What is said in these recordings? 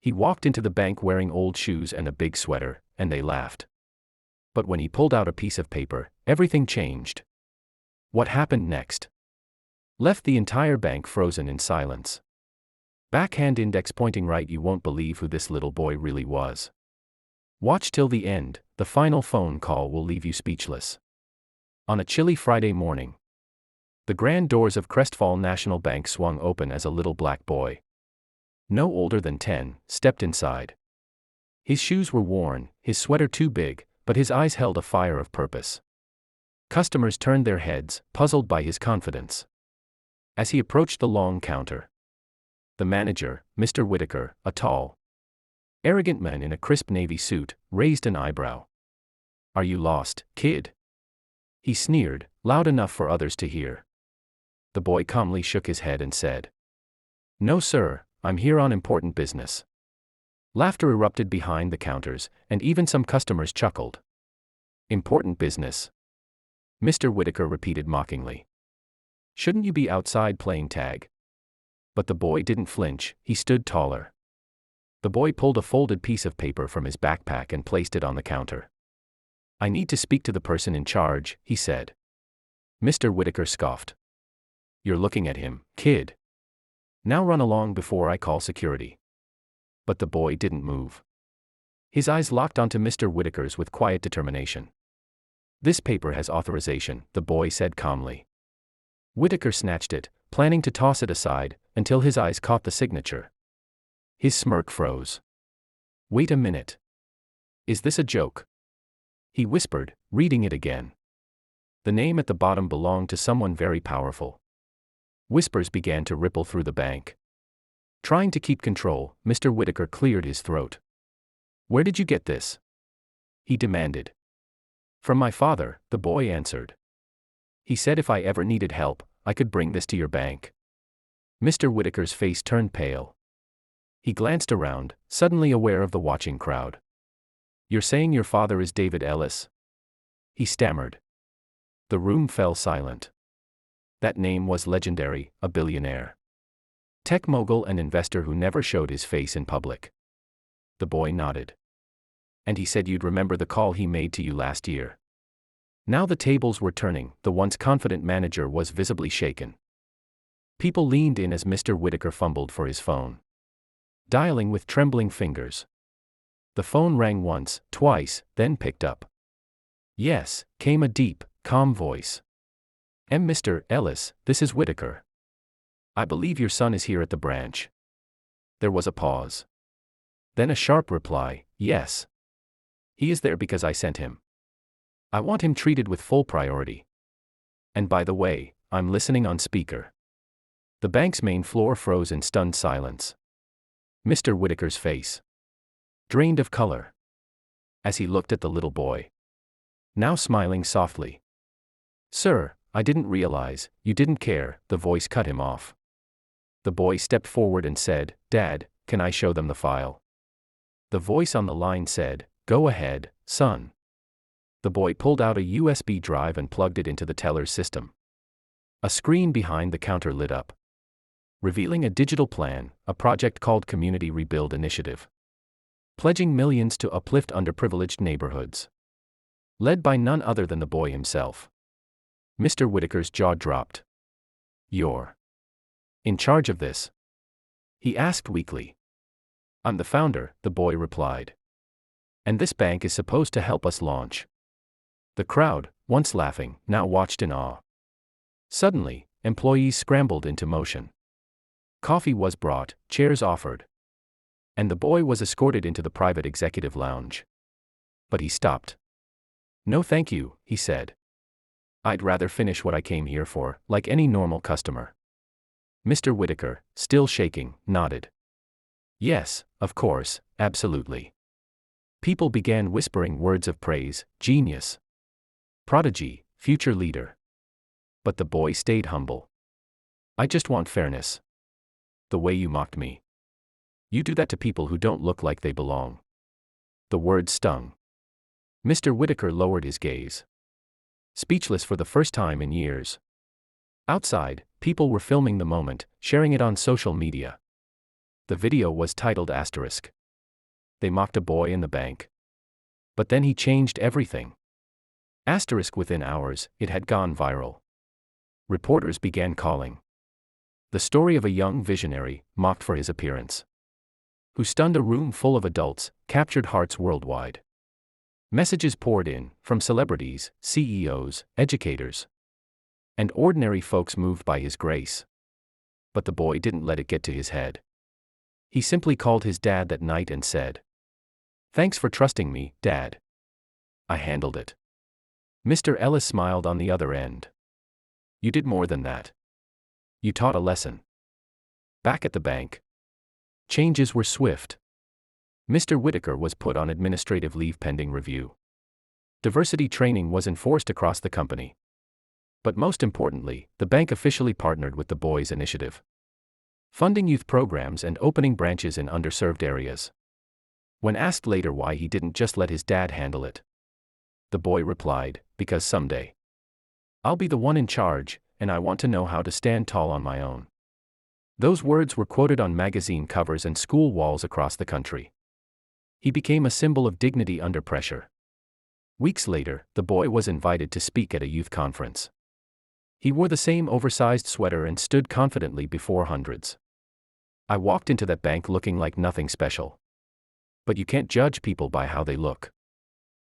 He walked into the bank wearing old shoes and a big sweater, and they laughed. But when he pulled out a piece of paper, everything changed. What happened next left the entire bank frozen in silence. Backhand index pointing right. You won't believe who this little boy really was. Watch till the end, the final phone call will leave you speechless. On a chilly Friday morning, the grand doors of Crestfall National Bank swung open as a little black boy, no older than 10, stepped inside. His shoes were worn, his sweater too big, but his eyes held a fire of purpose. Customers turned their heads, puzzled by his confidence. As he approached the long counter, the manager, Mr. Whitaker, a tall, arrogant man in a crisp navy suit, raised an eyebrow. "Are you lost, kid?" he sneered, loud enough for others to hear. The boy calmly shook his head and said, "No sir, I'm here on important business." Laughter erupted behind the counters, and even some customers chuckled. "Important business?" Mr. Whitaker repeated mockingly. "Shouldn't you be outside playing tag?" But the boy didn't flinch, he stood taller. The boy pulled a folded piece of paper from his backpack and placed it on the counter. "I need to speak to the person in charge," he said. Mr. Whitaker scoffed. "You're looking at him, kid. Now run along before I call security." But the boy didn't move. His eyes locked onto Mr. Whitaker's with quiet determination. "This paper has authorization," the boy said calmly. Whitaker snatched it, planning to toss it aside, until his eyes caught the signature. His smirk froze. "Wait a minute. Is this a joke?" he whispered, reading it again. The name at the bottom belonged to someone very powerful. Whispers began to ripple through the bank. Trying to keep control, Mr. Whitaker cleared his throat. "Where did you get this?" he demanded. "From my father," the boy answered. "He said if I ever needed help, I could bring this to your bank." Mr. Whitaker's face turned pale. He glanced around, suddenly aware of the watching crowd. "You're saying your father is David Ellis?" he stammered. The room fell silent. That name was legendary, a billionaire, tech mogul and investor who never showed his face in public. The boy nodded. "And he said you'd remember the call he made to you last year." Now the tables were turning, the once confident manager was visibly shaken. People leaned in as Mr. Whitaker fumbled for his phone, dialing with trembling fingers. The phone rang once, twice, then picked up. "Yes," came a deep, calm voice. Mr. Ellis, this is Whitaker. I believe your son is here at the branch." There was a pause. Then a sharp reply, "Yes. He is there because I sent him. I want him treated with full priority. And by the way, I'm listening on speaker." The bank's main floor froze in stunned silence. Mr. Whitaker's face drained of color as he looked at the little boy, now smiling softly. "Sir, I didn't realize, you didn't care," the voice cut him off. The boy stepped forward and said, "Dad, can I show them the file?" The voice on the line said, "Go ahead, son." The boy pulled out a USB drive and plugged it into the teller's system. A screen behind the counter lit up, revealing a digital plan, a project called Community Rebuild Initiative, pledging millions to uplift underprivileged neighborhoods. Led by none other than the boy himself. Mr. Whitaker's jaw dropped. "You're in charge of this?" he asked weakly. "I'm the founder," the boy replied. "And this bank is supposed to help us launch." The crowd, once laughing, now watched in awe. Suddenly, employees scrambled into motion. Coffee was brought, chairs offered. And the boy was escorted into the private executive lounge. But he stopped. "No thank you," he said. "I'd rather finish what I came here for, like any normal customer." Mr. Whitaker, still shaking, nodded. "Yes, of course, absolutely." People began whispering words of praise, genius, prodigy, future leader. But the boy stayed humble. "I just want fairness. The way you mocked me. You do that to people who don't look like they belong." The words stung. Mr. Whitaker lowered his gaze, speechless for the first time in years. Outside, people were filming the moment, sharing it on social media. The video was titled Asterisk. They mocked a boy in the bank. But then he changed everything. Asterisk, within hours, it had gone viral. Reporters began calling. The story of a young visionary, mocked for his appearance, who stunned a room full of adults, captured hearts worldwide. Messages poured in, from celebrities, CEOs, educators, and ordinary folks moved by his grace. But the boy didn't let it get to his head. He simply called his dad that night and said, "Thanks for trusting me, Dad. I handled it." Mr. Ellis smiled on the other end. "You did more than that. You taught a lesson." Back at the bank, changes were swift. Mr. Whitaker was put on administrative leave pending review. Diversity training was enforced across the company. But most importantly, the bank officially partnered with the Boys Initiative, funding youth programs and opening branches in underserved areas. When asked later why he didn't just let his dad handle it, the boy replied, "Because someday I'll be the one in charge, and I want to know how to stand tall on my own." Those words were quoted on magazine covers and school walls across the country. He became a symbol of dignity under pressure. Weeks later, the boy was invited to speak at a youth conference. He wore the same oversized sweater and stood confidently before hundreds. "I walked into that bank looking like nothing special. But you can't judge people by how they look.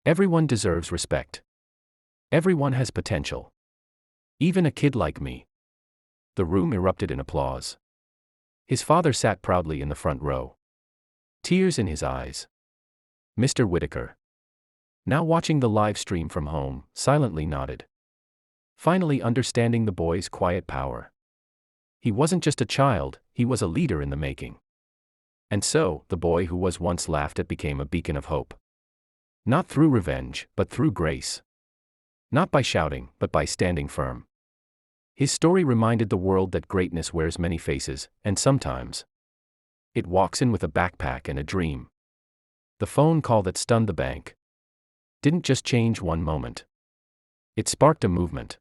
Everyone deserves respect. Everyone has potential. Even a kid like me." The room erupted in applause. His father sat proudly in the front row, tears in his eyes. Mr. Whitaker, now watching the live stream from home, silently nodded, finally understanding the boy's quiet power. He wasn't just a child, he was a leader in the making. And so, the boy who was once laughed at became a beacon of hope. Not through revenge, but through grace. Not by shouting, but by standing firm. His story reminded the world that greatness wears many faces, and sometimes it walks in with a backpack and a dream. The phone call that stunned the bank didn't just change one moment. It sparked a movement.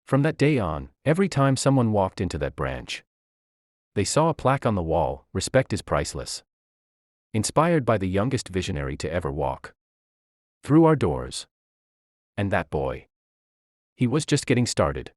From that day on, every time someone walked into that branch, they saw a plaque on the wall, "Respect is priceless." Inspired by the youngest visionary to ever walk through our doors. And that boy, he was just getting started.